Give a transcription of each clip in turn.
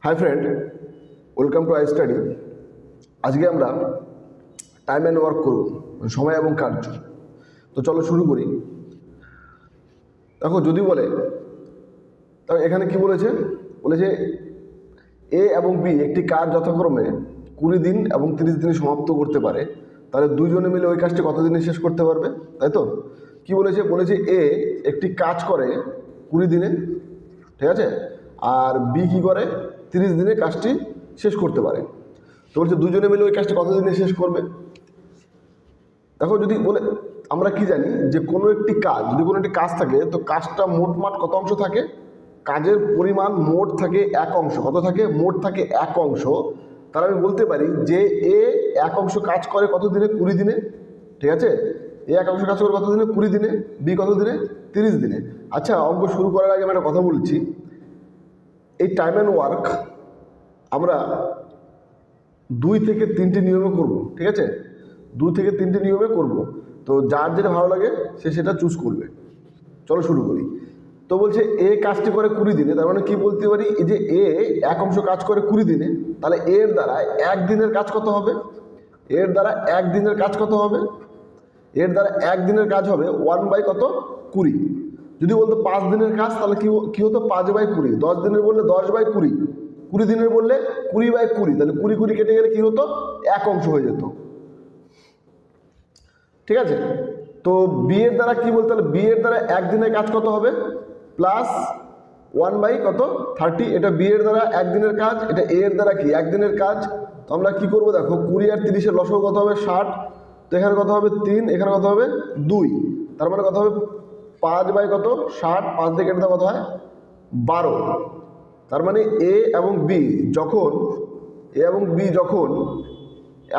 Hi friend, welcome to I study. আজকে আমরা time and work করব, সময় এবং কার্য। তো চলো শুরু করি। দেখো, যদি বলে তবে এখানে কি বলেছে, বলেছে এ এবং বি একটি কাজ যথাক্রমে 20 দিন এবং 30 দিনে সমাপ্ত করতে পারে, তাহলে দুইজনে মিলে ওই কাজটি কত দিনে শেষ করতে পারবে? তাই তো কি বলেছে, বলেছে এ একটি কাজ করে 20 দিনে, ঠিক আছে, আর বি কি করে 30 দিনে কাজটি শেষ করতে পারে। তো বলছে দুজনে মিলে ওই কাজটি কত দিনে শেষ করবে। দেখো, যদি বলে আমরা কি জানি যে কোনো একটি কাজ, যদি কোনো একটি কাজ থাকে তো কাজটা মোটমাট কত অংশ থাকে? কাজের পরিমাণ মোট থাকে 1 অংশ। কত থাকে? মোট থাকে 1 অংশ। তাহলে আমি বলতে পারি যে এ 1 অংশ কাজ করে কত দিনে? 20 দিনে, ঠিক আছে। এ 1 অংশ কাজ করে কত দিনে? 20 দিনে। বি কত দিনে? 30 দিনে। আচ্ছা, অঙ্ক শুরু করার আগে আমি একটা কথা বলছি, এই টাইম অ্যান্ড ওয়ার্ক আমরা 2 থেকে 3টে নিয়মে করব, ঠিক আছে। 2 থেকে 3টে নিয়মে করব। তো যার যেটা ভালো লাগে সে সেটা চুজ করবে। চলো শুরু করি। তো বলছে এ কাজটি করে 20 দিনে, তার মানে কি বলতে পারি, এই যে এ 1 অংশ কাজ করে 20 দিনে, তাহলে এর দ্বারা 1 দিনের কাজ কত হবে? এর দ্বারা 1 দিনের কাজ কত হবে? এর দ্বারা 1 দিনের কাজ হবে 1/, কত? 20। যদি বলতো 5 দিনের কাজ, তাহলে কি হতো? 5/20। 10 দিনের বললে 10/20। 20 দিনের বললে 20/20। তাহলে 20 কেটে গেলে কি হতো? 1 অংশ হয়ে যেত, ঠিক আছে। তো বি এর দ্বারা কি বলতে, তাহলে বি এর দ্বারা 1 দিনের কাজ কত হবে? প্লাস 1/, কত? 30। এটা বি এর দ্বারা 1 দিনের কাজ, এটা এ এর দ্বারা কি 1 দিনের কাজ। তো আমরা কি করবো, দেখো 20 আর 30-এর লসাগু কত হবে? 60। তো এখানে কত হবে? 3। এখানে কত হবে? 2। তার মানে কত হবে? 5/, কত? 60। 5 দিয়ে কেটে কত হয়? 12। তার মানে এ এবং বি যখন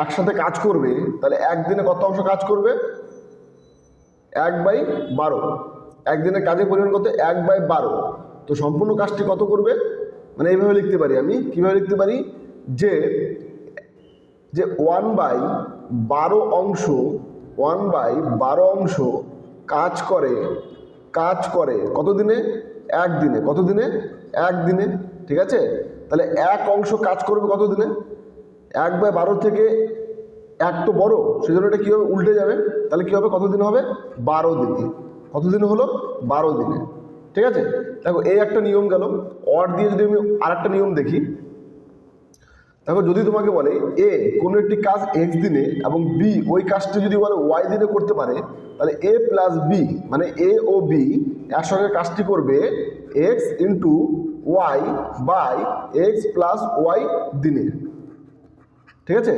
একসাথে কাজ করবে, তাহলে একদিনে কত অংশ কাজ করবে? 1/12। একদিনের কাজের পরিমাণ কত? 1/12। তো সম্পূর্ণ কাজটি কত করবে? মানে এইভাবে লিখতে পারি আমি, কিভাবে লিখতে পারি, যে 1/12 অংশ, 1/12 অংশ কাজ করে কত দিনে? 1 দিনে। কত দিনে? 1 দিনে, ঠিক আছে। তাহলে 1 অংশ কাজ করবে কত দিনে? 1/12 থেকে 1 তো বড়, সেজন্য এটা কী হবে? উল্টে যাবে। তাহলে কী হবে? কত দিন হবে? 12 দিনে। কত দিন হলো? 12 দিনে, ঠিক আছে। দেখো, এই একটা নিয়ম গেল। অর দিয়ে যদি আমি আর একটা নিয়ম দেখি, দেখো যদি তোমাকে বলে এ কোনো একটি কাজ এক্স দিনে এবং বি ওই কাজটি যদি বলে ওয়াই দিনে করতে পারে, তাহলে এ প্লাস বি, মানে এ ও বি একসঙ্গে কাজটি করবে X into Y by X plus Y দিনে, ঠিক আছে।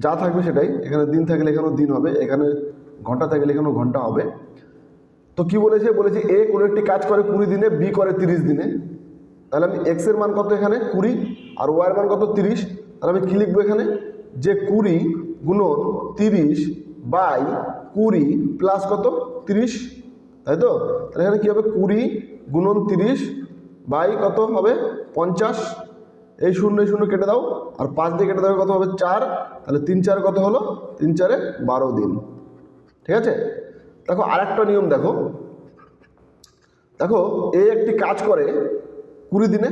যা থাকবে সেটাই, এখানে দিন থাকলে এখানেও দিন হবে, এখানে ঘন্টা থাকলে এখানেও ঘন্টা হবে। তো কি বলেছে, বলেছে এ কোনো একটি কাজ করে 20 দিনে, বি করে 30 দিনে। তাহলে আমি এক্স এর মান কত? এখানে 20, আর ওয়াই এর মান কত? 30। তাহলে আমি কি লিখবো এখানে, যে 20 গুণন 30/20 প্লাস কত? 30, তাই তো। তাহলে এখানে কি হবে? 20 গুণন 30 কত হবে? 50। এই 0 0 কেটে দাও, আর 5 দিয়ে কেটে দাও, কত হবে? 4। তাহলে 3 4 কত হলো? 3 4 12 দিন, ঠিক আছে। দেখো আরেকটা নিয়ম দেখো, এ একটি কাজ করে 20 দিনে,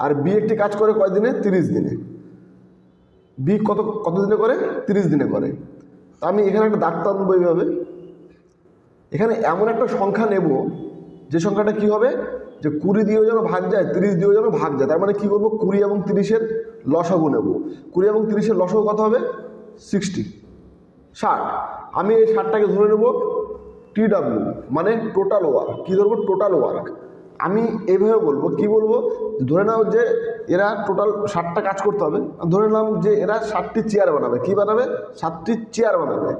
আর বি একটি কাজ করে কয় দিনে? 30 দিনে। বি কত দিনে করে? 30 দিনে করে। তা আমি এখানে একটা দাগ টানবো এইভাবে, এখানে এমন একটা সংখ্যা নেব যে সংখ্যাটা কি হবে, যে 20 দিয়েও যেন ভাগ যায়, 30 দিয়েও যেন ভাগ যায়। তার মানে কি করবো, 20 এবং 30-এর লসাগু নেব। 20 এবং 30-এর লসাগু কত হবে? 60। আমি এই 60টাকে ধরে নেব TW, মানে টোটাল ওয়ার্ক। কী ধরবো? Total work. আমি এইভাবে বলবো, কি বলবো, ধরে নাও যে এরা টোটাল 60টা কাজ করতে হবে। ধরে নিলাম যে এরা 60টি চেয়ার বানাবে। কি বানাবে? 7টি চেয়ার বানাবে।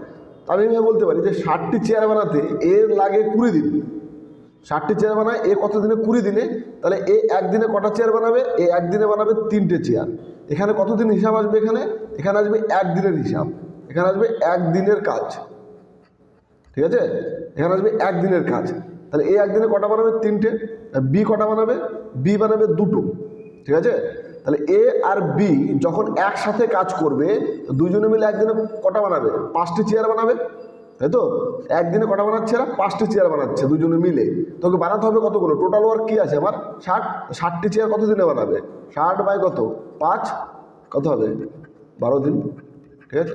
আমি এইভাবে বলতে পারি যে 60টি চেয়ার বানাতে এর লাগে 20 দিন। 60টি চেয়ার বানায় এ কত দিনে? 20 দিনে। তাহলে এ 1 দিনে কটা চেয়ার বানাবে? এ 1 দিনে বানাবে 3টে চেয়ার। এখানে কত দিন হিসাব আসবে? এখানে আসবে 1 দিনের হিসাব। এখানে আসবে 1 দিনের কাজ, ঠিক আছে। এখানে আসবে 1 দিনের কাজ। তাহলে এ 1 দিনে কটা বানাবে? 3টে। বি কটা বানাবে? বি বানাবে 2টো, ঠিক আছে। তাহলে এ আর বি যখন একসাথে কাজ করবে, দুজনে মিলে একদিনে কটা বানাবে? 5টি চেয়ার বানাবে, তাই তো? একদিনে কটা বানাচ্ছে এরা? 5টি চেয়ার বানাচ্ছে দুজনে মিলে। তোকে বানাতে হবে কতগুলো? টোটাল ওয়ার্ক কি আছে আমার? 60টি চেয়ার কত দিনে বানাবে? 60 বাই কত? 5, কত হবে? 12 দিন। ঠিক আছে,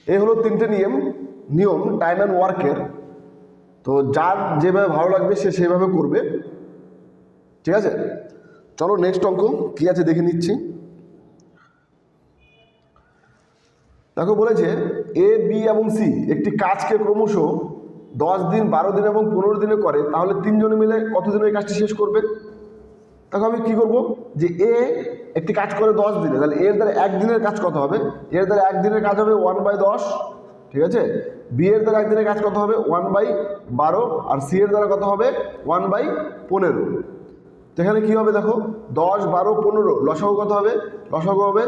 এই হলো 3টে নিয়ম টাইম অ্যান্ড ওয়ার্কের। তো যার যেভাবে ভালো লাগবে সে সেভাবে করবে। ঠিক আছে, চলো নেক্সট অঙ্ক কি আছে দেখে নিচ্ছি। দেখো বলেছে এ, বি এবং সি একটি কাজকে ক্রমশ 10 দিন, 12 দিন এবং 15 দিনে করে, তাহলে 3 জনে মিলে কত দিনে এই কাজটি শেষ করবে? দেখো আমি কি করব, যে এ একটি কাজ করে 10 দিনে, তাহলে এর দ্বারা 1 দিনের কাজ কত হবে? এর দ্বারা 1 দিনের কাজ হবে 1/10। ঠিক আছে, বি এর দ্বারা 1 দিনের কাজ কত হবে? 1/12। আর সি এর দ্বারা কত হবে? 1/15। তো এখানে কী হবে দেখো, 10, 12, 15 লসাগু কত হবে? লসাগু হবে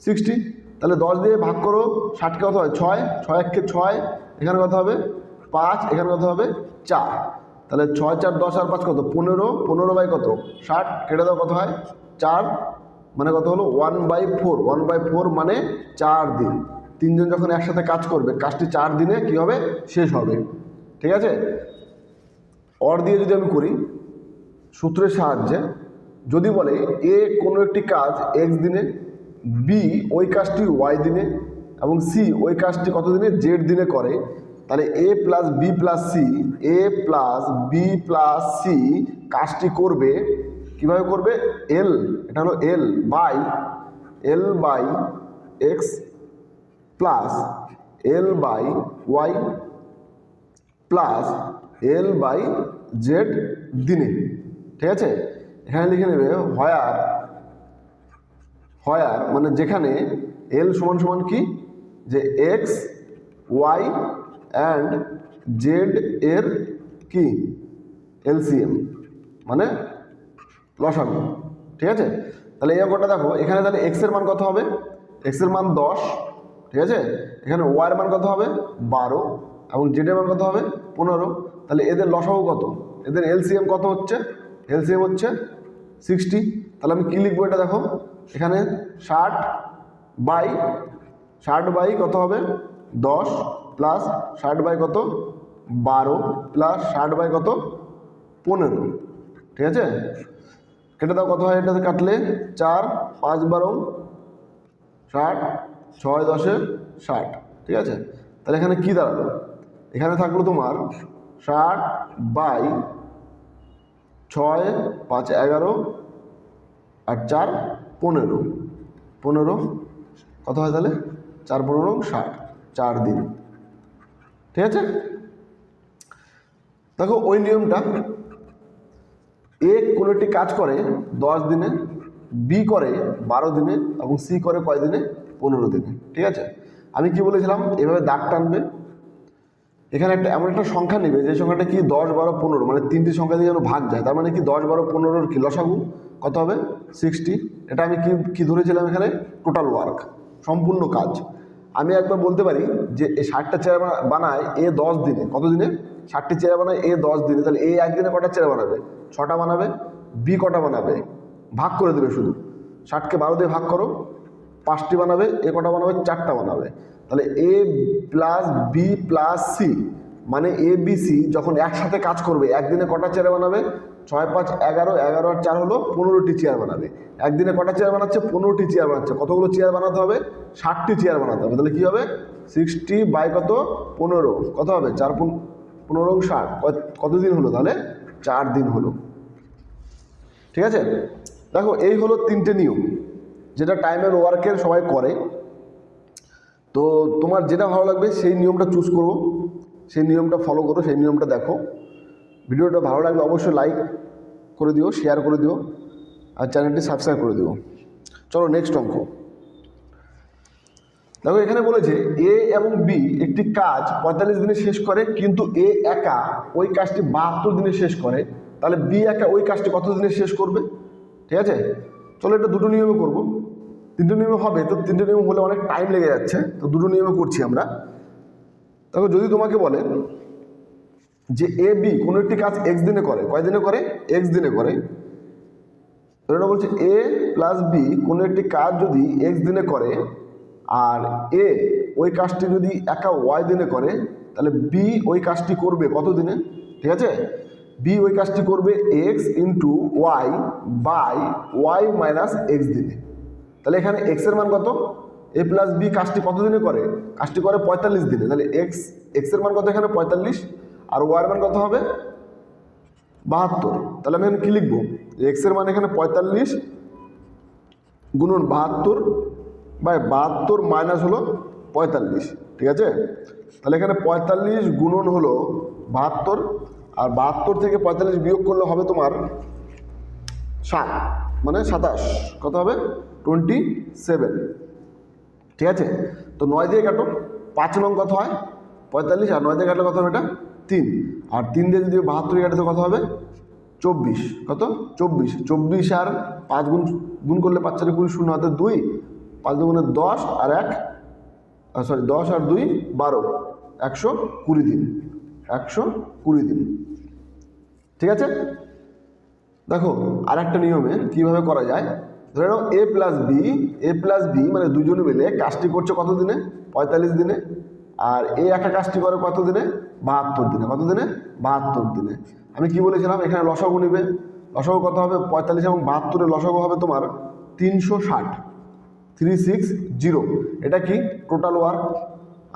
60। তাহলে 10 দিয়ে ভাগ করো, 60কে কত হয়? 6, 6 1 কে 6, এখানে কত হবে? 5, এখানে কত হবে? 4। তাহলে 6, 4, 10 আর 5 কত? 15, 15 বাই কত? 60, কেটে দাও কত হয়? 4, মানে কত হলো? 1/4। 1/4 মানে 4 দিন। 3 জন যখন একসাথে কাজ করবে, কাজটি 4 দিনে কী হবে? শেষ হবে। ঠিক আছে, অর দিয়ে যদি আমি করি সূত্রের সাহায্যে, যদি বলে এ কোনো একটি কাজ এক্স দিনে, বি ওই কাজটি ওয়াই দিনে এবং সি ওই কাজটি কত দিনে? জেড দিনে করে, তাহলে A plus B plus C, A plus B plus C কাজটি করবে কিভাবে করবে? এল, এটা হলো L by X plus L by Y plus L by Z দিনে। ঠিক আছে, এখানে লিখে নেবে হয়ার মানে যেখানে এল সমান সমান কি, যে এক্স ওয়াই অ্যান্ড জেড এর কি এলসিএম মানে লসাগু। ঠিক আছে, তাহলে এই অঙ্কটা দেখো, এখানে তাহলে এক্স এর মান কত হবে? এক্স এর মান 10। ঠিক আছে, এখানে ওয়াই এর মান কত হবে? 12 এবং জেড এর মান কত হবে? 15। তাহলে এদের লসাগু কত? এদের এলসিএম কত হচ্ছে? এলসিএম হচ্ছে 60। তাহলে আমি কী লিখবো এটা দেখো, এখানে 60 বাই কত হবে? 10 প্লাস 60 বাই কত? 12 প্লাস 60 বাই কত? 15। ঠিক আছে, কেটে দাও কত হয়? এটাতে কাটলে 4, 5 12 60, 6 10 60। ঠিক আছে, তাহলে এখানে কি দাঁড়ালো? এখানে থাকলো তোমার 60 বাই 6, 5 11 আর 4 15। 15 কত হয় তাহলে? 4 15 60, 4 দিন। ঠিক আছে, দেখো ওই নিয়মটা, এ কোনো একটি কাজ করে 10 দিনে, বি করে 12 দিনে এবং সি করে কয় দিনে? 15 দিনে। ঠিক আছে, আমি কি বলেছিলাম? এভাবে দাগ টানবে, এখানে এমন একটা সংখ্যা নেবে যে সংখ্যাটা কি 10 12 15 মানে 3টি সংখ্যা দিয়ে যেন ভাগ যায়, তার মানে কি 10 12 15 কি লসাগু কত হবে? 60। এটা আমি কি ধরেছিলাম এখানে? টোটাল ওয়ার্ক, সম্পূর্ণ কাজ। আমি একবার বলতে পারি যে এই 60টা চেয়ার বানায় এ 10 দিনে। কত দিনে? 60টি চেয়ার বানায় এ 10 দিনে। তাহলে এ একদিনে কটা চেয়ার বানাবে? 6টা বানাবে। বি কটা বানাবে? ভাগ করে দেবে শুধু, 60কে 12 দিয়ে ভাগ করো, 5টি বানাবে। এ কটা বানাবে? 4টা বানাবে। তাহলে A plus B plus C মানে এ বি সি যখন একসাথে কাজ করবে একদিনে কটা চেয়ার বানাবে? 6 5 11, 11 আর 4 হলো 15টি চেয়ার বানাবে। একদিনে কটা চেয়ার বানাচ্ছে? 15টি চেয়ার বানাচ্ছে। কতগুলো চেয়ার বানাতে হবে? 60টি চেয়ার বানাতে হবে। তাহলে কী হবে? 60 বাই কত? 15 কত হবে? 4 15 60, কত দিন হলো? তাহলে 4 দিন হলো। ঠিক আছে, দেখো এই হলো 3টে নিয়ম যেটা টাইম অ্যান্ড ওয়ার্কের সবাই করে। তো তোমার যেটা ভালো লাগবে সেই নিয়মটা চুজ করো, সেই নিয়মটা ফলো করো, সেই নিয়মটা দেখো। ভিডিওটা ভালো লাগলে অবশ্যই লাইক করে দিও, শেয়ার করে দিও আর চ্যানেলটি সাবস্ক্রাইব করে দিও। চলো নেক্সট অঙ্ক দেখো, এখানে বলেছে এ এবং বি একটি কাজ 45 দিনে শেষ করে, কিন্তু এ একা ওই কাজটি 72 দিনে শেষ করে, তাহলে বি একা ওই কাজটি কত দিনে শেষ করবে? ঠিক আছে, চলো এটা দুটো নিয়মে করবো। 3টে নিয়মে হবে, তো 3টে নিয়ম হলে অনেক টাইম লেগে যাচ্ছে, তো দুটো নিয়মে করছি আমরা। দেখো যদি তোমাকে বলে যে এ বি কোনো একটি কাজ এক্স দিনে করে, কয় দিনে করে? এক্স দিনে করে। এটা বলছে এ প্লাস বি কোনো একটি কাজ যদি এক্স দিনে করে আর এ ওই কাজটি যদি একা ওয়াই দিনে করে, তাহলে বি ওই কাজটি করবে কত দিনে, ঠিক আছে, বি ওই কাজটি করবে X into Y by Y minus X দিনে। তাহলে এখানে এক্সের মান কত, এ প্লাস বি কাজটি কত দিনে করে, কাজটি করে 45 দিনে। তাহলে এক্সের মান কত এখানে 45, আর ওয়াইয়ের মান কত হবে 72। তাহলে আমি এখানে কী লিখবো, এক্সের মান এখানে 45 গুণন 72 বাই 72 মাইনাস হলো 45, ঠিক আছে। তাহলে এখানে 45 গুণন হলো 72, আর 72 থেকে 45 বিয়োগ করলে হবে তোমার 7, মানে 27, কত হবে 27, ঠিক আছে। তো 9 দিয়ে কাটো, 5 নং কত হয় 45, আর 9 দিয়ে কাটলে কত হবে এটা 3, আর 3 দিয়ে যদি 72 কাটে তো কত হবে 24, কত 24 আর 5 গুণ করলে 5 4 20, 0 হাতে 2, 5 2 10 আর 1 সরি 10 আর 2 12, 120 দিন, 120 দিন, ঠিক আছে। দেখো আর একটা নিয়মে কিভাবে করা যায়, ধরে নাও এ প্লাস বি মানে দুজনে মিলে কাজটি করছে কত দিনে 45 দিনে, আর এ একা কাজটি করে কত দিনে 72 দিনে, কত দিনে 72 দিনে। আমি কি বলেছিলাম এখানে লসাগু নিবে, লসাগু কত হবে 45 এবং 72 লসাগু হবে তোমার 360, 360, এটা কি টোটাল ওয়ার্ক।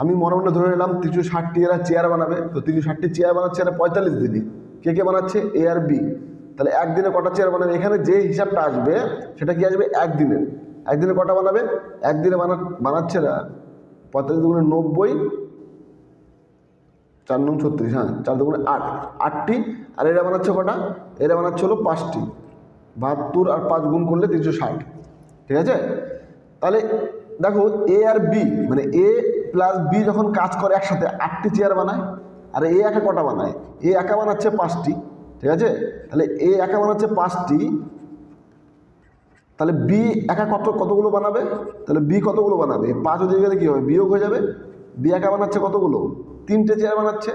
আমি মনে মনে ধরে নিলাম 360টি এরা চেয়ার বানাবে, তো 360টি চেয়ার বানাচ্ছে এরা 45 দিনে, কে কে বানাচ্ছে এ আর বি। তাহলে একদিনে কটা চেয়ার বানাবে, এখানে যে হিসাবটা আসবে সেটা কি আসবে একদিনের, একদিনে কটা বানাবে, একদিনে বানাচ্ছে এরা 45 দুগুণে 90, 4 9 36, হ্যাঁ 4 দুগুণে 8, 8টি, আর এরা বানাচ্ছে কটা, এরা বানাচ্ছে হলো 5টি, 72 আর 5 গুণ করলে 360, ঠিক আছে। তাহলে দেখো এ আর বি মানে এ প্লাস বি যখন কাজ করে একসাথে 8টি চেয়ার বানায়, আর এ একা কটা বানায়, এ একা বানাচ্ছে 5টি, ঠিক আছে। তাহলে এ একা বানাচ্ছে 5টি, তাহলে বি একা কতগুলো বানাবে, তাহলে বি কতগুলো বানাবে, 5 ওদিকে গেলে কী হবে বিয়োগ হয়ে যাবে, বি একা বানাচ্ছে কতগুলো 3টে চেয়ার বানাচ্ছে,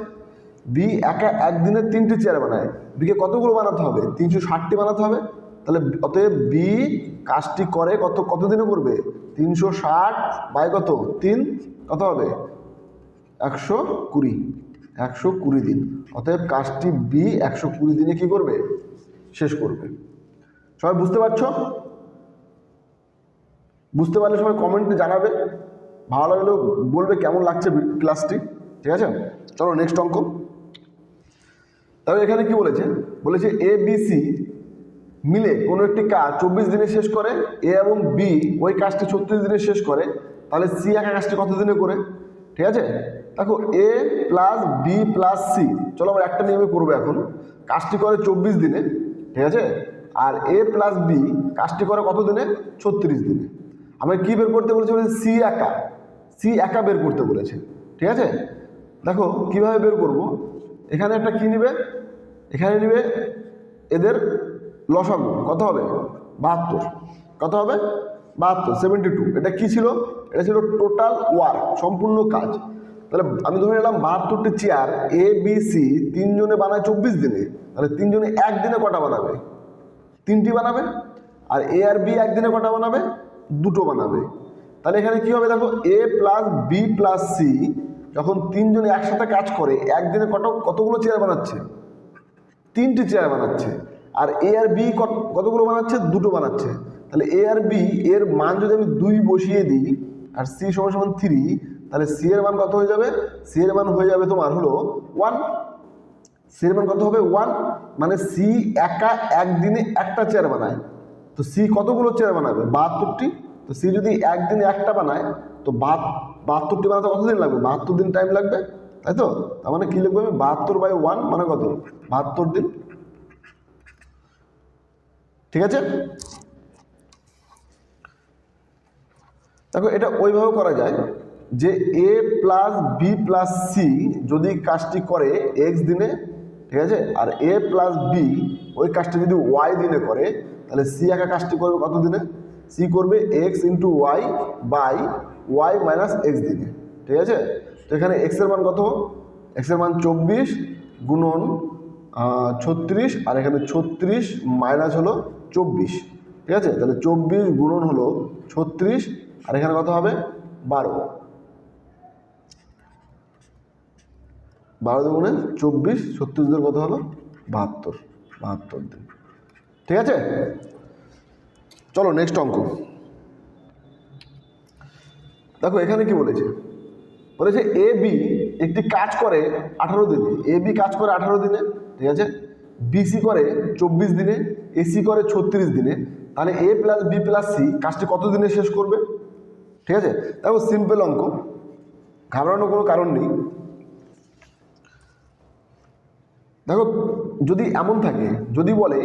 বি একা একদিনে 3টে চেয়ার বানায়, বিকে কতগুলো বানাতে হবে 360টি বানাতে হবে। তাহলে অতএব বি কাজটি করে কত দিনে করবে 360 বাই কত 3, কত হবে 120 দিন। অতএব কাজটি বি 120 দিনে কি করবে শেষ করবে। সবাই বুঝতে পারছো, বুঝতে পারলে সবাই কমেন্টে জানাবে, ভালো লাগলেও বলবে কেমন লাগছে ক্লাসটি, ঠিক আছে। চলো নেক্সট অঙ্ক। তবে এখানে কি বলেছে এ বি সি মিলে কোনো একটি কাজ 24 দিনে শেষ করে, এ এবং বি ওই কাজটি 36 দিনে শেষ করে, তাহলে সি একা কাজটি কত দিনে করে, ঠিক আছে। দেখো এ প্লাস বি প্লাস সি, চলো আমরা একটা নিয়মে করবো এখন, কাজটি করে 24 দিনে, ঠিক আছে, আর এ প্লাস বি কাজটি করে কত দিনে 36 দিনে। আমি কি বের করতে বলেছে, সি একা বের করতে বলেছে, ঠিক আছে। দেখো কিভাবে বের করব, এখানে একটা কি নিবে, এখানে নিবে এদের লসাগু, কত হবে 72, কত হবে 72, 72। এটা কি ছিল, এটা ছিল টোটাল ওয়ার্ক, সম্পূর্ণ কাজ। তাহলে আমি ধরে নিলাম 72টি চেয়ার এ বি সি 3 জনে বানায় 24 দিনে, তাহলে 3 জনে একদিনে কটা বানাবে 3টি বানাবে, আর এ আর বি একদিনে কটা বানাবে 2টো বানাবে। তাহলে এখানে কি হবে দেখো এ প্লাস বি প্লাস সি যখন 3 জনে একসাথে কাজ করে একদিনে কতগুলো চেয়ার বানাচ্ছে 3টি চেয়ার বানাচ্ছে, আর এ আর বি কতগুলো বানাচ্ছে 2টো বানাচ্ছে। তাহলে এ আর বি এর মান যদি আমি 2 বসিয়ে দিই আর সি সমান 3, তাহলে সি এর মান কত হয়ে যাবে, সি এর মান হয়ে যাবে তোমার হলো 1, সি এর মান কত হবে 1, মানে সি একা একদিনে একটা চেয়ার বানায়, তো সি কতগুলো চেয়ার বানাবে 72টি, তো সি যদি একদিনে একটা বানায় তো 72টি বানাতে কতদিন লাগবে 72 দিন টাইম লাগবে, তাই তো। তার মানে কি লিখবো আমি 72/1 মানে কত 72 দিন, ঠিক আছে। দেখো এটা ওইভাবে করা যায় যে A plus B plus C যদি কাজটি করে এক্স দিনে, ঠিক আছে, আর এ প্লাস বি ওই কাজটি যদি ওয়াই দিনে করে, তাহলে সি একা কাজটি করবে কত দিনে, সি করবে X into Y by Y minus X দিনে, ঠিক আছে। তো এখানে এক্সের মান কত, এক্সের মান 24 গুণন 36, আর এখানে 36 মাইনাস হলো 24, ঠিক আছে। তাহলে 24 গুণন হলো 36, আর এখানে কত হবে 12, 12 দুগুণে 24, 36 দিন কত হলো 72 দিন। ঠিক আছে, চলো নেক্সট অঙ্ক। দেখো এখানে কি বলেছে, বলেছে এ বি একটি কাজ করে 18 দিনে, এ বি কাজ করে 18 দিনে, ঠিক আছে, বিসি করে 24 দিনে, এসি করে 36 দিনে, তাহলে A plus B plus C কাজটি কত দিনে শেষ করবে? ঠিক আছে, দেখো সিম্পল অঙ্ক, ঘাবড়ানোর কোনো কারণ নেই। দেখো যদি এমন থাকে, যদি বলে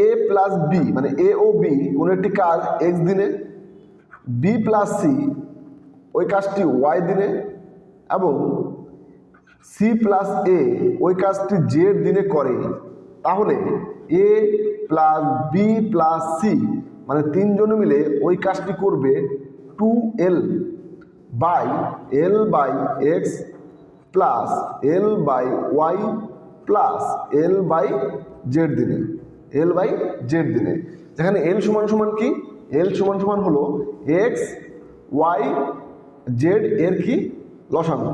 এ প্লাস বি মানে এ ও বি কোনো একটি কাজ এক্স দিনে, বি প্লাস সি ওই কাজটি ওয়াই দিনে, এবং সি প্লাস এ ওই কাজটি জেড দিনে করে, তাহলে A plus B plus C মানে তিনজনে মিলে ওই কাজটি করবে 2L by L by X plus L by Y plus L by Z দিনে, L বাই জেড দিনে, যেখানে L সমান সমান কি, L সমান সমান হলো এক্স ওয়াই জেড এর কি লসাগু।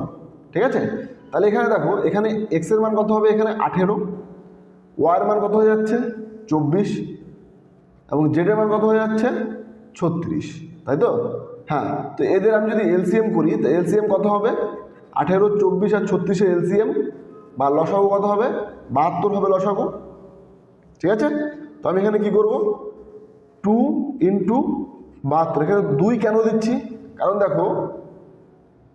ঠিক আছে, তাহলে এখানে দেখো এখানে এক্স এর মান কত হবে, এখানে 18, ওয়াই এর মান কত হয়ে যাচ্ছে 24, এবং জেড এর মান কত হয়ে যাচ্ছে 36, তাই তো? হ্যাঁ, তো এদের আমি যদি এলসিএম করি, তো এলসিএম কত হবে 18, 24 আর 36 এলসিএম বা লসাগু কত হবে 72 হবে লসাগু। ঠিক আছে, তো আমি এখানে কি করব 2 ইন্টু 72, এখানে 2 কেন দিচ্ছি, কারণ দেখো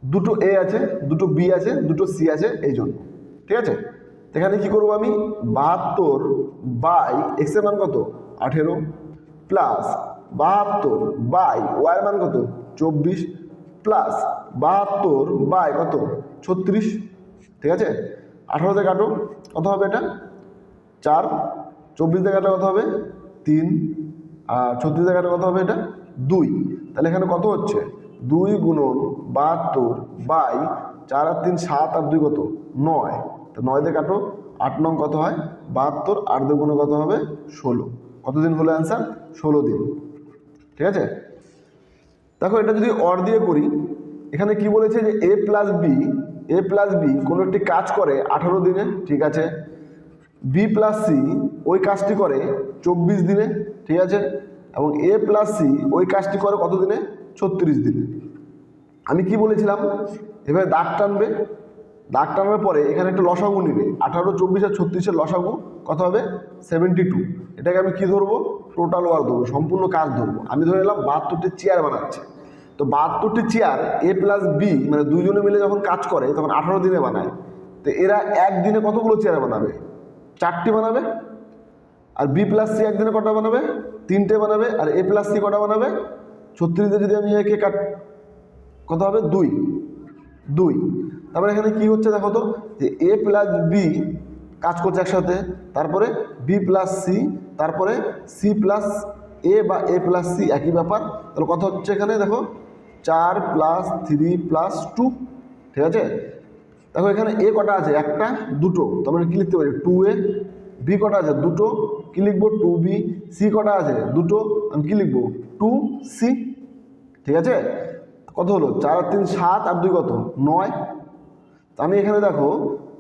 দুটো এ আছে, দুটো বি আছে, দুটো সি আছে, এই জন্য। ঠিক আছে, এখানে কি করব আমি 72 বাই এক্স এর মান কত 18 প্লাস 72 বাই ওয়াই এর মান কত 24 প্লাস 72 বাই কত 36। ঠিক আছে, 18 তে কাটো কত হবে এটা 4, 24 তে কাটো কত হবে 3, আর 36 তে কাটো কত হবে এটা 2, তাহলে এখানে কত হচ্ছে 2 গুণন 72 বাই 4 আর 3 7 আর 2 কত 9, তো 9 দিয়ে কাটো 8 নং কত হয় 72, 8 2 গুণে কত হবে 16, কত দিন হলো অ্যান্সার 16 দিন। ঠিক আছে, দেখো এটা যদি অর দিয়ে করি, এখানে কি বলেছে যে এ প্লাস বি কোনো একটি কাজ করে 18 দিনে, ঠিক আছে, বি প্লাস সি ওই কাজটি করে 24 দিনে, ঠিক আছে, এবং এ প্লাস সি ওই কাজটি করে কত দিনে 36 দিনে। আমি কি বলেছিলাম, এভাবে দাগ টানবে, দাগ টানার পরে এখানে একটা লসাগু নিবে, 18, 24 আর 36 লসাগু কত হবে 72, এটাকে আমি কি ধরবো টোটাল ওয়ার ধরবো, সম্পূর্ণ কাজ ধরবো। আমি ধরে নিলাম 72টি চেয়ার বানাচ্ছে, তো 72টি চেয়ার এ প্লাস বি মানে দুইজনে মিলে যখন কাজ করে তখন 18 দিনে বানায়, তো এরা একদিনে কতগুলো চেয়ার বানাবে 4টি বানাবে, আর বি প্লাস সি একদিনে কটা বানাবে 3টে বানাবে, আর এ প্লাস সি কটা বানাবে 36 দিয়ে যদি আমি একে কত হবে 2, তারপরে এখানে কি হচ্ছে দেখো তো যে এ প্লাস বি কাজ করছে একসাথে, তারপরে বি প্লাস সি, তারপরে সি প্লাস এ বা এ প্লাস সি একই ব্যাপার, তাহলে কত হচ্ছে এখানে দেখো 4 প্লাস 3 প্লাস 2। ঠিক আছে, দেখো এখানে এ কটা আছে একটা দুটো, তো আমরা কি লিখতে পারি 2a, বি কটা আছে দুটো কি লিখবো 2b, সি কটা আছে দুটো আমি কি লিখবো 2c। ঠিক আছে, কত হলো 4 আর 3 7 আর 2 কত 9, আমি এখানে দেখো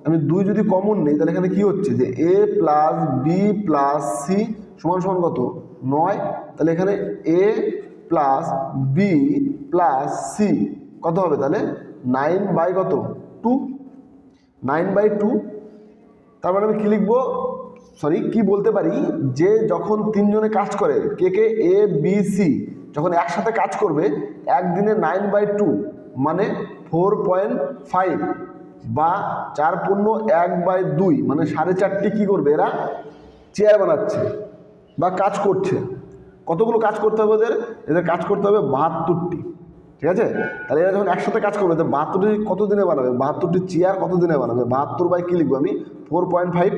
আমি 2 যদি কমন নেই তাহলে এখানে কি হচ্ছে যে A plus B plus C সমান সমান কত 9, তাহলে এখানে এ প্লাস বি প্লাস সি কত হবে তাহলে 9 বাই কত 2, 9/2। তার মানে আমি কি লিখবো, সরি কি বলতে পারি যে যখন তিনজনে কাজ করে কে এ বি সি যখন একসাথে কাজ করবে একদিনে 9/2 মানে 4.5 বা 4×1/2 মানে 4.5টি কী করবে এরা চেয়ার বানাচ্ছে বা কাজ করছে। কতগুলো কাজ করতে হবে এদের কাজ করতে হবে 72টি। ঠিক আছে, তাহলে এরা যখন একসাথে কাজ করবে তো 72টি কত দিনে বানাবে 72টি চেয়ার কত দিনে বানাবে 72 বাই কী লিখবো আমি 4.5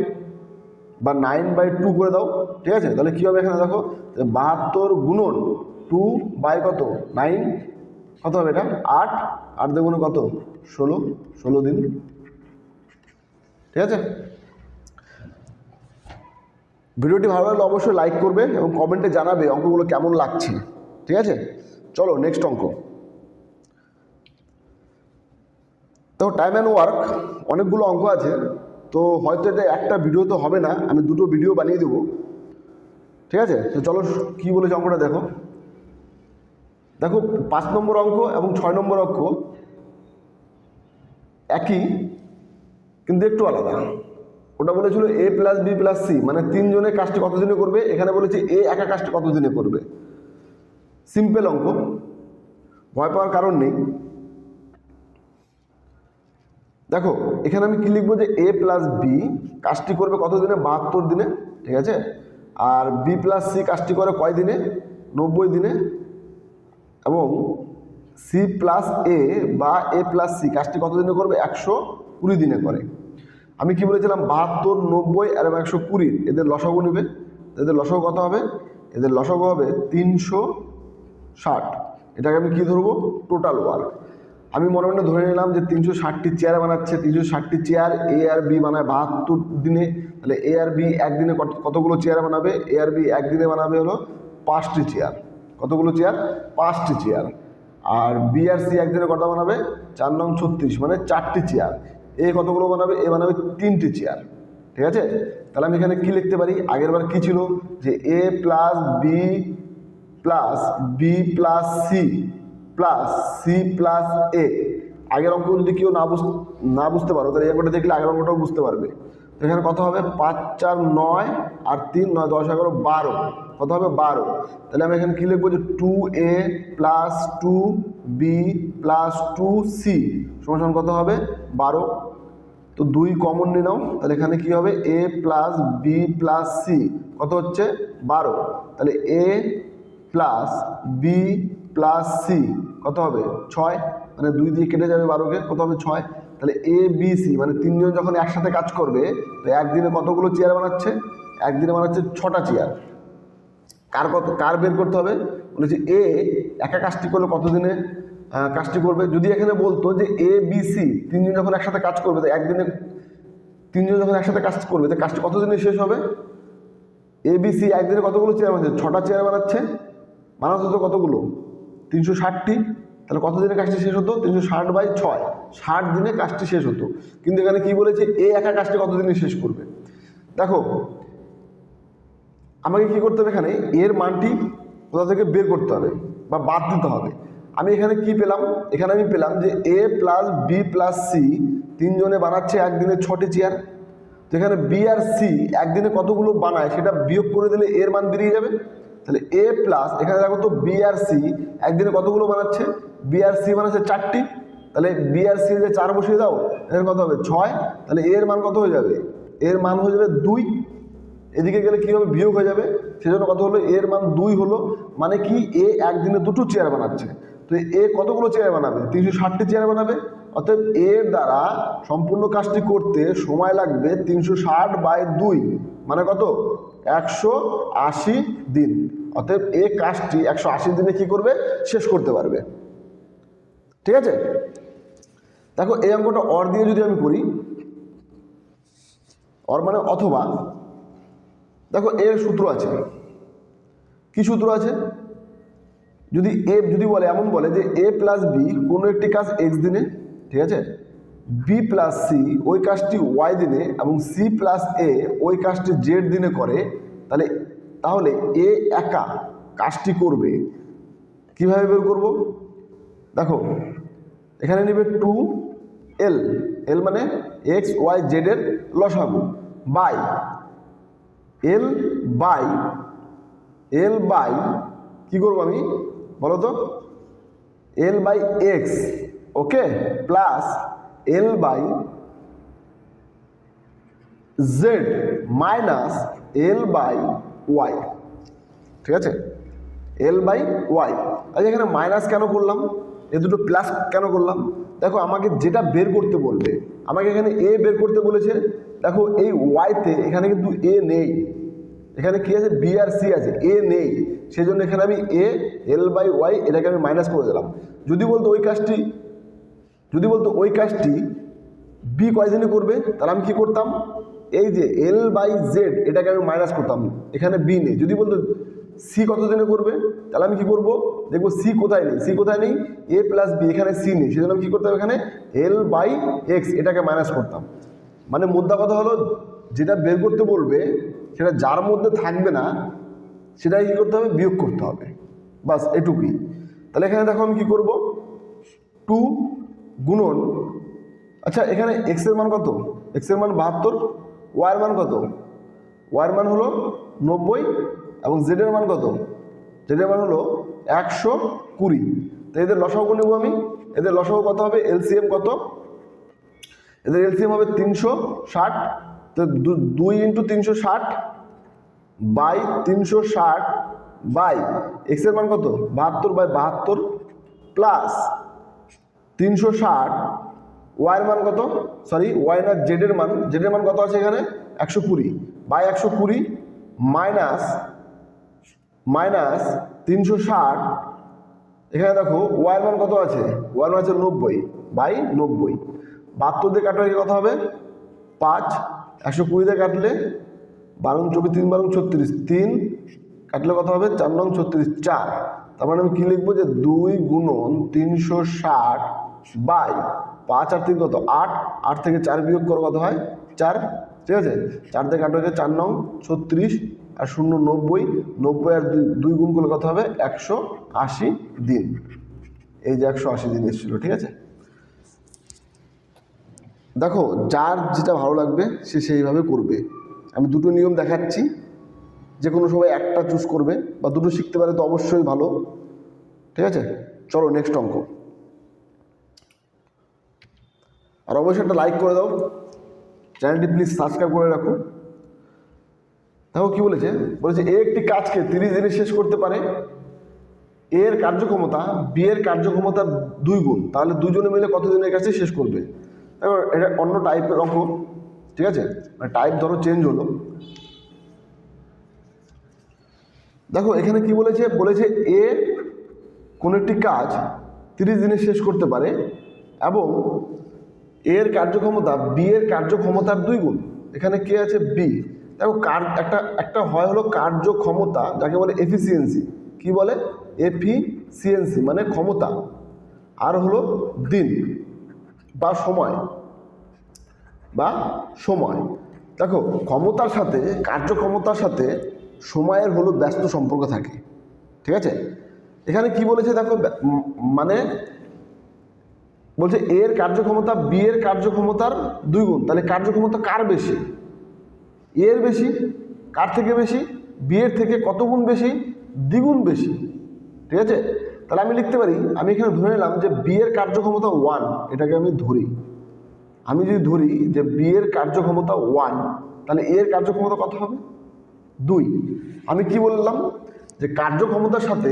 বা 9/2 করে দাও। ঠিক আছে, তাহলে কী হবে এখানে দেখো 72 গুণন 2 বাই কত 9 কত হবে এটা 8, 8 দিয়ে গুণে কত 16 দিন। ঠিক আছে, ভিডিওটি ভালো লাগলে অবশ্যই লাইক করবে এবং কমেন্টে জানাবে অঙ্কগুলো কেমন লাগছে। ঠিক আছে, চলো নেক্সট অঙ্ক। তো টাইম অ্যান্ড ওয়ার্ক অনেকগুলো অঙ্ক আছে, তো হয়তো এটা একটা ভিডিও তো হবে না, আমি দুটো ভিডিও বানিয়ে দেবো, ঠিক আছে? তো চলো কী বলেছে অঙ্কটা দেখো। দেখো 5 নম্বর অঙ্ক এবং 6 নম্বর অঙ্ক একই কিন্তু একটু আলাদা। ওটা বলেছিল এ প্লাস বি প্লাস সি, মানে তিনজনের কাজটি কত দিনে করবে, এখানে বলেছে এ একা কাজটি কত দিনে করবে। সিম্পল অঙ্ক, ভয় পাওয়ার কারণ নেই। দেখো এখানে আমি কি লিখবো, যে এ প্লাস বি কাজটি করবে কত দিনে, 72 দিনে, ঠিক আছে? আর বি প্লাস সি কাজটি করে কয় দিনে, 90 দিনে, এবং সি প্লাস এ বা এ প্লাস সি কাজটি কত দিনে করবে, 120 দিনে করে। আমি কি বলেছিলাম, 72, 90 আর 120 এদের লসাগু নেবে। এদের লসাগু কত হবে, এদের লসাগু হবে 360। এটাকে আমি কি ধরবো, টোটাল ওয়ার্ক। আমি মনে মনে ধরে নিলাম যে 360টি চেয়ার বানাচ্ছে, 360টি চেয়ার এ আর বি বানায় 72 দিনে, তাহলে এ আর বি একদিনে কতগুলো চেয়ার বানাবে, এ আর বি একদিনে বানাবে হলো 5টি চেয়ার। কতগুলো চেয়ার, 5টি চেয়ার। আর বি আর সি একদিনে কত বানাবে, 4 নং 36 মানে 4টি চেয়ার। এ কতগুলো বানাবে, এ বানাবে 3টি চেয়ার, ঠিক আছে? তাহলে আমি এখানে কি লিখতে পারি, আগের বার কি ছিল, যে A plus B plus B plus C plus C plus A. আগের অঙ্ক যদি কেউ না বুঝতে পারো, তাহলে এই অঙ্কটা দেখলে আগের অঙ্কটাও বুঝতে পারবে। তো এখানে কত হবে, 5 4 9 আর 3 9 10 11 12, কত হবে 12। তাহলে আমি এখানে কি লিখবো, যে 2a plus 2b plus 2c সমান কত হবে, 12। তো 2 কমন নিয়ে নাও, তাহলে এখানে কি হবে, a plus B plus C কত হচ্ছে 12। তাহলে a plus B plus C কত হবে 6, মানে 2 দিয়ে কেটে যাবে 12কে, কত হবে 6। তাহলে এ বি সি মানে তিনজন যখন একসাথে কাজ করবে, তো একদিনে কতগুলো চেয়ার বানাচ্ছে, একদিনে বানাচ্ছে 6টা চেয়ার। কার বের করতে হবে, বলেছি এ একা কাজটি করলে কতদিনে কাজটি করবে। যদি এখানে বলতো যে এ বি সি তিনজন যখন একসাথে কাজ করবে, তো একদিনে তিনজন যখন একসাথে কাজ করবে, তো কাজটি কতদিনে শেষ হবে। এ বি সি একদিনে কতগুলো চেয়ার বানাচ্ছে, 6টা চেয়ার বানাচ্ছে, বানাতে তো কতগুলো, 360টি। তাহলে কত দিনে কাজটি শেষ হতো, 360/6, 60 দিনে কাজটি শেষ হতো। কিন্তু এখানে কি বলেছে, এ একা কাজটি কত দিনে শেষ করবে। দেখো আমাকে কি করতে হবে, এখানে এর মানটি কোথা থেকে বের করতে হবে বা বাদ দিতে হবে। আমি এখানে কি পেলাম, এখানে আমি পেলাম যে A plus B plus C তিনজনে বানাচ্ছে একদিনে 6টি চেয়ার। তো এখানে বি আর সি একদিনে কতগুলো বানায় সেটা বিয়োগ করে দিলে এর মান বেরিয়ে যাবে। তাহলে এ প্লাস, এখানে দেখো তো বি আর সি একদিনে কতগুলো বানাচ্ছে, বি আর সি বানাচ্ছে 4টি। তাহলে বি আর সি যে 4 বসিয়ে দাও, এর কত হবে 6। তাহলে এর মান কত হয়ে যাবে, এর মান হয়ে যাবে 2। এদিকে গেলে কী হবে, বিয়োগ হয়ে যাবে, সেজন্য কত হলো, এর মান 2 হলো। মানে কি, এ একদিনে 2টো চেয়ার বানাচ্ছে। তো এ কতগুলো চেয়ার বানাবে, 360টি চেয়ার বানাবে। অতএব এর দ্বারা সম্পূর্ণ কাজটি করতে সময় লাগবে 360/2, মানে কত, 180 দিন। অতএব এ কাজটি 180 দিনে কি করবে, শেষ করতে পারবে, ঠিক আছে? দেখো এই অঙ্কটা অর দিয়ে যদি আমি করি, অর মানে অথবা, দেখো এর সূত্র আছে, কি সূত্র আছে, যদি বলে এমন বলে যে এ প্লাস বি কোনো একটি কাজ এক্স দিনে, ঠিক আছে, বি প্লাস সি ওই কাজটি ওয়াই দিনে, এবং সি প্লাস এ ওই কাজটি জেড দিনে করে, তাহলে এ একা কাজটি করবে কিভাবে বের করব। দেখো এখানে নেবে 2l, এল মানে এক্স ওয়াই জেড এর লসাগু, বাই এল বাই কি করবো আমি বলো তো, L by X, okay, plus L by Z minus L by Y, ঠিক আছে, এল বাই ওয়াই। আচ্ছা এখানে মাইনাস কেন করলাম, এ দুটো প্লাস কেন করলাম, দেখো আমাকে যেটা বের করতে বলবে, আমাকে এখানে এ বের করতে বলেছে। দেখো এই ওয়াইতে এখানে কিন্তু এ নেই, এখানে কি আছে, বি আর সি আছে, এ নেই, সেই জন্য এখানে আমি এ এল বাই ওয়াই এটাকে আমি মাইনাস করে দিলাম। যদি বলতো ওই কাজটি বি কয় দিনে করবে, তাহলে আমি কি করতাম, এই যে এল বাই জেড এটাকে আমি মাইনাস করতাম, এখানে বি নেই। যদি বলতো সি কত দিনে করবে? তাহলে আমি কি করব, দেখবো সি কোথায় নেই, সি কোথায় নেই, এ প্লাস বি, এখানে সি নেই, সেজন্য আমি কী করতাম, এখানে এল বাই এক্স এটাকে মাইনাস করতাম। মানে মোদ্দা কথা হলো যেটা বের করতে বলবে সেটা যার মধ্যে থাকবে না সেটাই কী করতে হবে, বিয়োগ করতে হবে, বাস এটুকুই। তাহলে এখানে দেখো আমি কী করব, 2 গুণন, আচ্ছা এখানে এক্সের মান কত, এক্সের মান 72, ওয়াইয়ের মান কত, ওয়াইয়ের মান হলো 90 এবং জেডের মান কত, জেডের মান হলো 120। তো এদের লসাগু নেব আমি, এদের লসাগু কত হবে, এলসিএম কত, এদের এলসিএম হবে 360। তো 2 × 360 বাই 360 বাই এক্সের মান কত 72/72 প্লাস 360, ওয়াইয়ের মান কত, সরি ওয়াই না জেডের মান কত আছে এখানে 120 বাই 120 মাইনাস 360, এখানে দেখো ওয়াইয়ের মান কত আছে, ওয়াইয়ের মান আছে 90 বাই 90, 72 দিয়ে কাটলে কত হবে 5, 120 দিয়ে কাটলে 12 24 3 12 36, 3 কাটলে কত হবে 4 9 36 4। তার মানে আমি কী লিখবো যে 2 গুণন 360 বাই 5 আর 3 কত 8, 8 থেকে 4 বিয়োগ করো কত হয় 4, ঠিক আছে, 4 থেকে 8 হচ্ছে 4 9 36 আর 0 90, 90 আর 2 গুণ করলে কত হবে 180 দিন। এই যে 180 দিন এসেছিল, ঠিক আছে। দেখো যার যেটা ভালো লাগবে সে সেইভাবে করবে। আমি দুটো নিয়ম দেখাচ্ছি, যে কোনো সময় একটা চুজ করবে বা দুটো শিখতে পারে তো অবশ্যই ভালো, ঠিক আছে। চলো নেক্সট অঙ্ক। আর অবশ্যই একটা লাইক করে দাও, চ্যানেলটি প্লিজ সাবস্ক্রাইব করে রাখো। দেখো কি বলেছে, এ একটি কাজকে 30 দিনে শেষ করতে পারে, এর কার্যক্ষমতা বি এর কার্যক্ষমতার 2 গুণ, তাহলে দুজনে মিলে কত দিনের কাছে শেষ করবে। দেখো এটা অন্য টাইপের অঙ্ক, ঠিক আছে, মানে টাইপ ধরো চেঞ্জ হলো। দেখো এখানে কি বলেছে, এ কোনো একটি কাজ 30 দিনে শেষ করতে পারে এবং এর কার্যক্ষমতা বি এর কার্যক্ষমতার 2 গুণ। এখানে কে আছে, বি। দেখো একটা হয় হলো কার্যক্ষমতা, যাকে বলে এফিসিয়েন্সি, কি বলে এফিসিয়েন্সি মানে ক্ষমতা, আর হলো দিন বা সময় দেখো ক্ষমতার সাথে কার্যক্ষমতার সাথে সময়ের হলো ব্যস্ত সম্পর্ক থাকে, ঠিক আছে। এখানে কি বলেছে দেখো, মানে বলছে এর কার্যক্ষমতা বি এর কার্যক্ষমতার 2 গুণ, তাহলে কার্যক্ষমতা কার বেশি, এর বেশি। কার থেকে বেশি, বি এর থেকে কত গুণ বেশি, দ্বিগুণ বেশি, ঠিক আছে। তাহলে আমি লিখতে পারি, আমি এখানে ধরে নিলাম যে বি এর কার্যক্ষমতা 1, এটাকে আমি ধরি, আমি যদি ধরি যে বি এর কার্যক্ষমতা 1, তাহলে এর কার্যক্ষমতা কত হবে 2। আমি কি বললাম যে কার্যক্ষমতার সাথে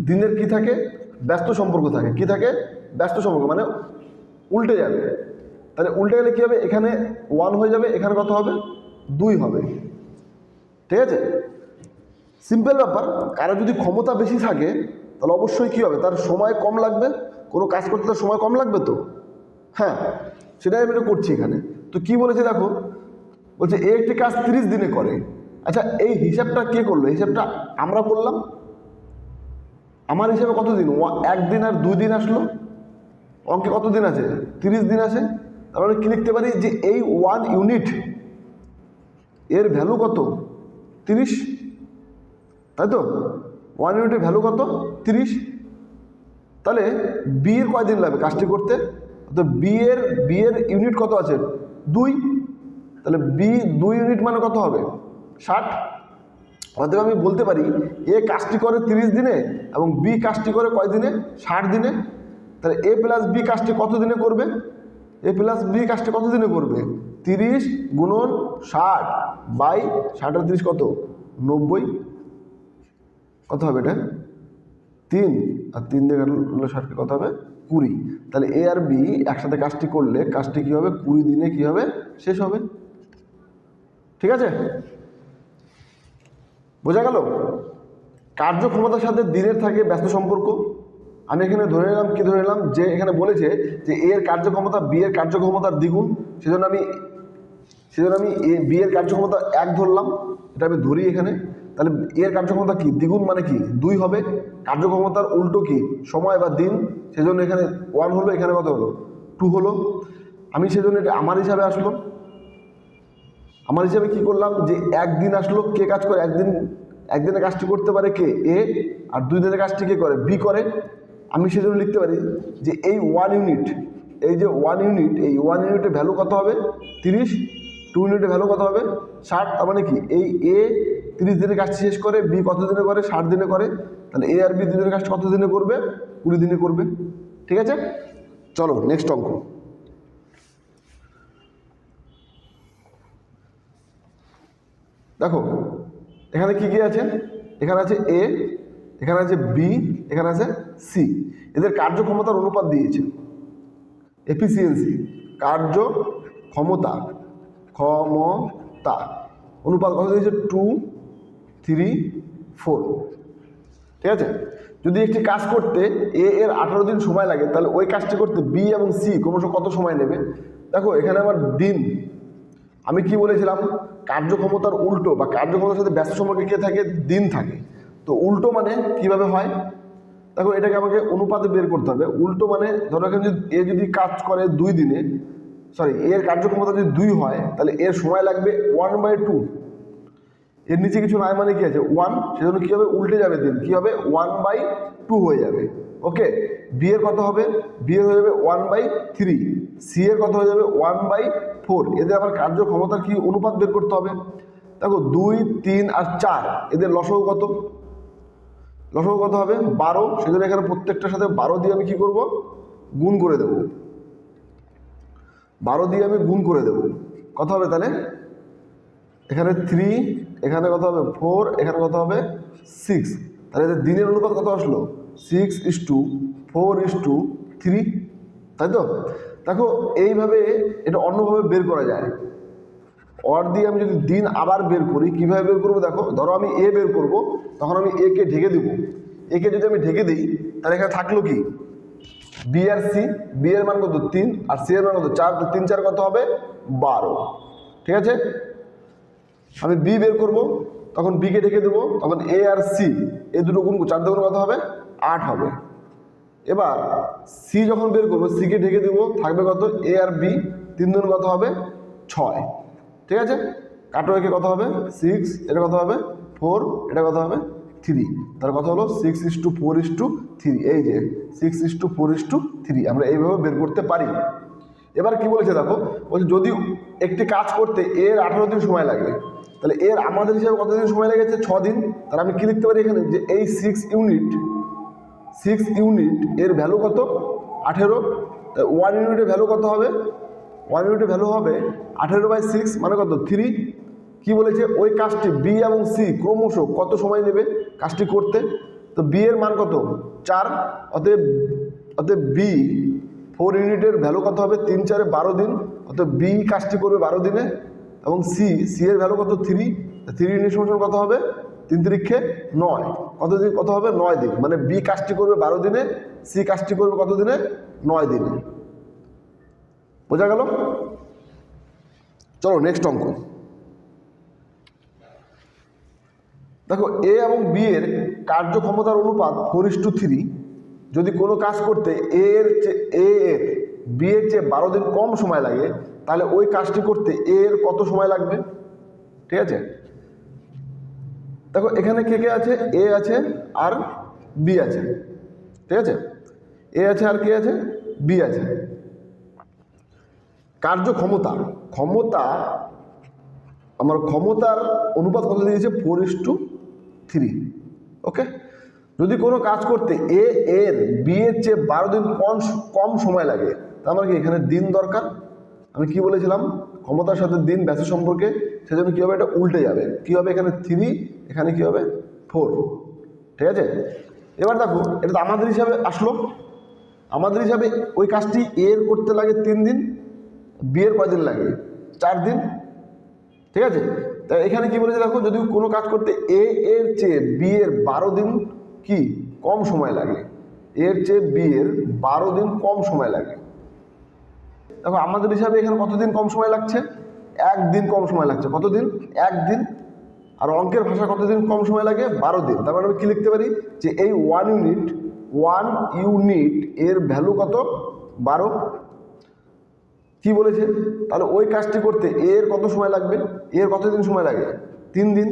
দিনের কি থাকে, ব্যস্ত সম্পর্ক থাকে, কি থাকে ব্যস্ত সম্পর্ক, মানে উল্টে যাবে। তাহলে উল্টে গেলে কী হবে, এখানে 1 হয়ে যাবে, এখানে কত হবে 2 হবে, ঠিক আছে। সিম্পল ব্যাপার। কারো যদি ক্ষমতা বেশি থাকে তাহলে অবশ্যই কী হবে, তার সময় কম লাগবে, কোনো কাজ করতে তার সময় কম লাগবে তো, হ্যাঁ সেটাই আমি এটা করছি এখানে। তো কি বলেছে দেখো, বলছে এ একটি কাজ 30 দিনে করে। আচ্ছা এই হিসাবটা কে করলো, হিসাবটা আমরা করলাম। আমার হিসাবে কত দিন, 1 দিন আর 2 দিন আসলো, অঙ্কে কত দিন আছে 30 দিন আছে। তাহলে কি লিখতে পারি যে এই 1 ইউনিট এর ভ্যালু কত 30, তাই তো 1 ইউনিটের ভ্যালু কত 30। তাহলে বি এর কয়দিন লাগবে কাজটি করতে, তো বি এর ইউনিট কত আছে 2, তাহলে বি 2 ইউনিট মানে কত হবে 60। অতএব আমি বলতে পারি এ কাজটি করে 30 দিনে এবং বি কাজটি করে কয় দিনে 60 দিনে। তাহলে এ প্লাস বি কাজটি কত দিনে করবে, এ প্লাস বি কাজটি কত দিনে করবে 30 গুণন 60 বাই 60 আর 30 কত 90, কত হবে এটা 3 আর 3 দিয়ে কাটলে 60 কত হবে 20। তাহলে এ আর বি একসাথে কাজটি করলে কাজটি কী হবে 20 দিনে কী হবে শেষ হবে, ঠিক আছে। বোঝা গেল, কার্যক্ষমতার সাথে দিনের থাকে ব্যস্ত সম্পর্ক। আমি এখানে ধরে নিলাম, কি ধরে নিলাম যে এখানে বলেছে যে এর কার্যক্ষমতা বি এর কার্যক্ষমতার দ্বিগুণ, সেজন্য আমি এ বি এর কার্যক্ষমতা 1 ধরলাম, এটা আমি ধরি এখানে। তাহলে এর কার্যক্ষমতা কি দ্বিগুণ মানে কি 2 হবে। কার্যক্ষমতার উল্টো কি সময় বা দিন, সেজন্য এখানে 1 হলো, এখানে কত হলো 2 হলো। আমি সেজন্য এটা আমার হিসাবে আসলো। আমার হিসাবে কি করলাম যে একদিন আসলো, কে কাজ করে একদিনের কাজটি করতে পারে কে এ, আর 2 দিনের কাজটি কে করে বি করে। আমি সেজন্য লিখতে পারি যে এই 1 ইউনিট, এই যে 1 ইউনিট, এই 1 ইউনিটের ভ্যালু কত হবে 30, 2 ইউনিটের ভ্যালু কত হবে 60। তার মানে কি এই এ 30 দিনে কাজটি শেষ করে, বি কত দিনে করে 60 দিনে করে। তাহলে এ আর বি 2 দিনের কাজটি কত দিনে করবে 20 দিনে করবে। ঠিক আছে, চলো নেক্সট অঙ্ক। দেখো এখানে কি কি আছে, এখানে আছে এ, এখানে আছে বি, এখানে আছে সি। এদের কার্যক্ষমতার অনুপাত দিয়েছে, এফিসিয়েন্সি, ক্ষমতা অনুপাত কত দিয়েছে 2, 3, 4। ঠিক আছে, যদি একটি কাজ করতে এ এর 18 দিন সময় লাগে, তাহলে ওই কাজটি করতে বি এবং সি ক্রমশ কত সময় নেবে। দেখো এখানে আমার দিন, আমি কি বলেছিলাম কার্যক্ষমতার উল্টো বা কার্যক্ষমতার সাথে ব্যস্ত সম্পর্কে কে থাকে দিন থাকে। তো উল্টো মানে কিভাবে হয়, দেখো এটাকে আমাকে অনুপাতে বের করতে হবে। উল্টো মানে ধরো এখানে যদি এ যদি কাজ করে 2 দিনে, এর কার্যক্ষমতা যদি 2 হয়, তাহলে এর সময় লাগবে 1/2। এর নিচে কিছু নাই মানে কি আছে 1, সেজন্য কি হবে উল্টে যাবে দিন, কি হবে 1/2 হয়ে যাবে। ওকে, বি এর কত হবে, বি এর হয়ে যাবে 1/3, সি এর কত হয়ে যাবে 1/4। এদের আবার কার্যক্ষমতার কি অনুপাত বের করতে হবে। দেখো 2, 3 আর 4 এদের লসগু কত, লসগু কত হবে 12। সেজন্য এখানে প্রত্যেকটার সাথে 12 দিয়ে আমি কি করব গুণ করে দেব, 12 দিয়ে আমি গুণ করে দেব। কত হবে তাহলে এখানে 3, এখানে কত হবে 4, এখানে কত হবে 6। তাহলে এদের দিনের অনুপাত কত আসলো 6:4:3, তাই তো। দেখো এইভাবে এটা অন্যভাবে বের করা যায়। অর দিয়ে আমি যদি দিন আবার বের করি, কিভাবে বের করবো দেখো, ধরো আমি এ বের করব, তখন আমি এ কে ঢেকে দেবো। একে যদি আমি ঢেকে দিই, তাহলে এখানে থাকলো কি বি আর সি। বি এর মান কত 3 আর সি এর মান কত 4, তো 3 4 কত হবে 12। ঠিক আছে, আমি বি বের করব, তখন বি কে ঢেকে দেবো, তখন এ আর সি এই দুটো গুণ 4 দিয়ে কত হবে 8 হবে। এবার সি যখন বের করবো, সি কে ঢেকে দেবো, থাকবে কত এ আর বি 3 দুগুণ কত হবে 6। ঠিক আছে, কাটো একে কত হবে 6, এটা কত হবে 4, এটা কত হবে 3। তার কথা হলো 6:4:3। এই যে 6:4:3 আমরা এইভাবে বের করতে পারি। এবার কি বলেছে দেখো, বলছে যদি একটি কাজ করতে এর 18 দিন সময় লাগে, তাহলে এর আমাদের হিসাবে কতদিন সময় লেগেছে 6 দিন। তাহলে আমি কি লিখতে পারি এখানে যে এই 6 ইউনিট এর ভ্যালু কত 18। 1 ইউনিটের ভ্যালু কত হবে, 1 ইউনিটের ভ্যালু হবে 18/6 মানে কত 3। কি বলেছে ওই কাজটি বি এবং সি ক্রমশ কত সময় নেবে কাজটি করতে। তো বি এর মান কত 4, অতএব বি 4 ইউনিটের ভ্যালু কত হবে 3 4 12 দিন। অতএব বি কাজটি করবে 12 দিনে। এবং সি এর ভ্যালু কত 3, 3 ইউনিট সমান কত হবে 3 3 9। কত হবে 9 দিন। মানে বি কাজটি করবে 12 দিনে, সি কাজটি করবে কত দিনে 9 দিনে। বোঝা গেল? চলো নেক্সট অঙ্ক। দেখো এ এবং বি এর কার্যক্ষমতার অনুপাত 4:3। যদি কোনো কাজ করতে এ এর বি এর চেয়ে 12 দিন কম সময় লাগে, তাহলে ওই কাজটি করতে এ এর কত সময় লাগবে। ঠিক আছে, দেখো এখানে কে কে আছে, এ আছে আর বি আছে। ঠিক আছে, এ আছে আর কে আছে, বি আছে। ক্ষমতার অনুপাত কত দিয়েছে 4:3। ওকে, যদি কোনো কাজ করতে এ এর বি এর চেয়ে 12 দিন কম সময় লাগে, তার মানে কি এখানে দিন দরকার। আমি কি বলেছিলাম ক্ষমতার সাথে দিন ব্যস্ত সম্পর্কে, সেজন্য কী হবে এটা উল্টে যাবে। কী হবে এখানে 3, এখানে কী হবে 4। ঠিক আছে, এবার দেখো এটা তো আমাদের হিসাবে আসলো। আমাদের হিসাবে ওই কাজটি এর করতে লাগে 3 দিন, বি এর কয়দিন লাগে 4 দিন। ঠিক আছে, তাই এখানে কি বলেছে দেখো, যদি কোনো কাজ করতে এ এর চেয়ে বি এর 12 দিন কি কম সময় লাগে, এর চেয়ে বি এর 12 দিন কম সময় লাগে। দেখো আমাদের হিসাবে এখানে কতদিন কম সময় লাগছে, 1 দিন কম সময় লাগছে। কতদিন 1 দিন। আর অঙ্কের ভাষা কতদিন কম সময় লাগে? 12 দিন। তার মানে আমি কী লিখতে পারি যে এই 1 ইউনিট এর ভ্যালু কত? 12। কি বলেছে? তাহলে ওই কাজটি করতে এর কত সময় লাগবে? এর কতদিন সময় লাগে? 3 দিন।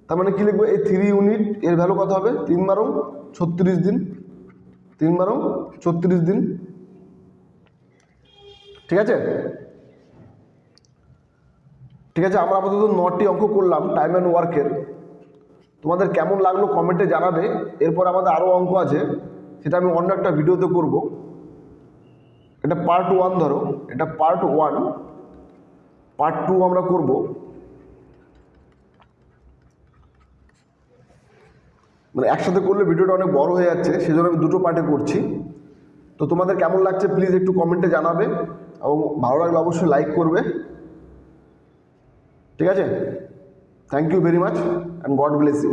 তার মানে কি লিখবো? এই 3 ইউনিট এর ভ্যালু কত হবে? 3 বারং 36 দিন। 3 বারং 36 দিন। ঠিক আছে? ঠিক আছে, আমরা আপাতত 9টি অঙ্ক করলাম টাইম অ্যান্ড ওয়ার্কের। তোমাদের কেমন লাগলো কমেন্টে জানাবে। এরপর আমাদের আরও অঙ্ক আছে, সেটা আমি অন্য একটা ভিডিওতে করব। এটা পার্ট 1 ধরো, এটা পার্ট 1। পার্ট 2 আমরা করব। মানে একসাথে করলে ভিডিওটা অনেক বড় হয়ে যাচ্ছে, সেজন্য আমি দুটো পার্টে করছি। তো তোমাদের কেমন লাগছে প্লিজ একটু কমেন্টে জানাবে, এবং ভালো লাগলে অবশ্যই লাইক করবে। ঠিক আছে? Thank you very much and God bless you.